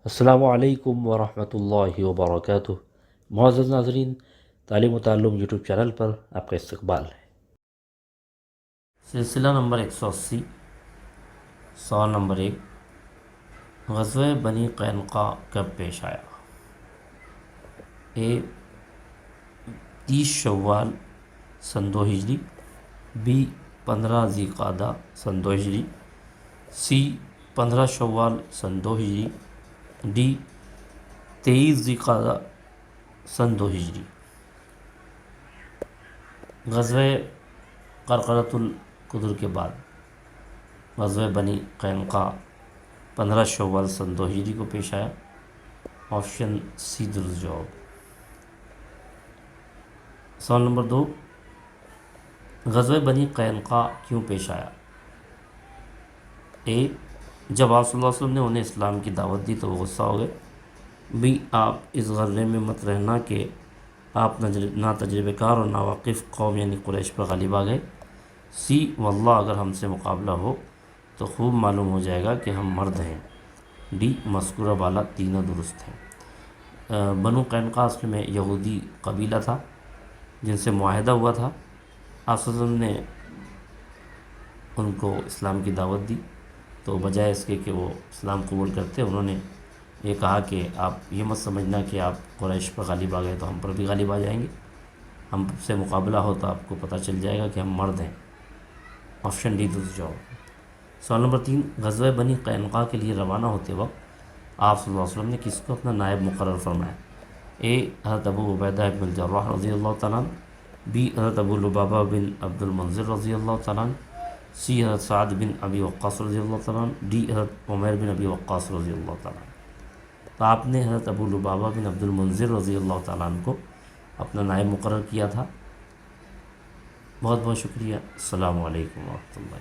السلام علیکم ورحمۃ اللہ وبرکاتہ۔ معزز ناظرین، تعلیم و تعلم یوٹیوب چینل پر آپ کا استقبال ہے۔ سلسلہ نمبر 180، سوال نمبر 1، غزوہ بنی قینقاع کب پیش آیا؟ اے 30 شوال سن 2 ہجری، بی 15 ذی قعدہ سن 2 ہجری، سی 15 شوال سن 2 ہجری، ڈی 23 ذی قعدہ سن 2 ہجری۔ غزوہ قرقرۃ القدر کے بعد غزوہ بنی قینقاع 15 شوال سن 2 ہجری کو پیش آیا۔ آپشن سی درست جواب۔ سوال نمبر 2، غزوہ بنی قینقاع کیوں پیش آیا؟ اے جب آپ صلی اللہ علیہ وسلم نے انہیں اسلام کی دعوت دی تو وہ غصہ ہو گئے، بی آپ اس غرے میں مت رہنا کہ آپ نا تجربہ کار اور ناواقف قوم یعنی قریش پر غالب آ گئے، سی واللہ اگر ہم سے مقابلہ ہو تو خوب معلوم ہو جائے گا کہ ہم مرد ہیں، ڈی مذکورہ بالا تینوں درست ہیں۔ بنو قینقاع اصل میں یہودی قبیلہ تھا جن سے معاہدہ ہوا تھا۔ آپ صلی اللہ علیہ وسلم نے ان کو اسلام کی دعوت دی تو بجائے اس کے کہ وہ اسلام قبول کرتے، انہوں نے یہ کہا کہ آپ یہ مت سمجھنا کہ آپ قریش پر غالب آ گئے تو ہم پر بھی غالب آ جائیں گے، ہم سے مقابلہ ہو تو آپ کو پتہ چل جائے گا کہ ہم مرد ہیں۔ آپشن ڈی درست جواب۔ سوال نمبر 3، غزوہ بنی قینقاع کے لیے روانہ ہوتے وقت آپ صلی اللہ علیہ وسلم نے کس کو اپنا نائب مقرر فرمایا؟ اے حضرت ابو عبیدہ بن الجراح رضی اللہ تعالیٰ عنہ، بی حضرت ابو لبابہ بن عبد المنذر رضی اللہ تعالیٰ عنہ، سی حضرت سعد بن ابی وقاص رضی اللہ تعالیٰ عنہ، ڈی حضرت عمیر بن ابی وقاص رضی اللہ تعالیٰ عنہ۔ تو آپ نے حضرت ابو لبابہ بن عبد المنذر رضی اللہ تعالیٰ عنہ کو اپنا نائب مقرر کیا تھا۔ بہت بہت شکریہ۔ السلام علیکم ورحمۃ اللہ۔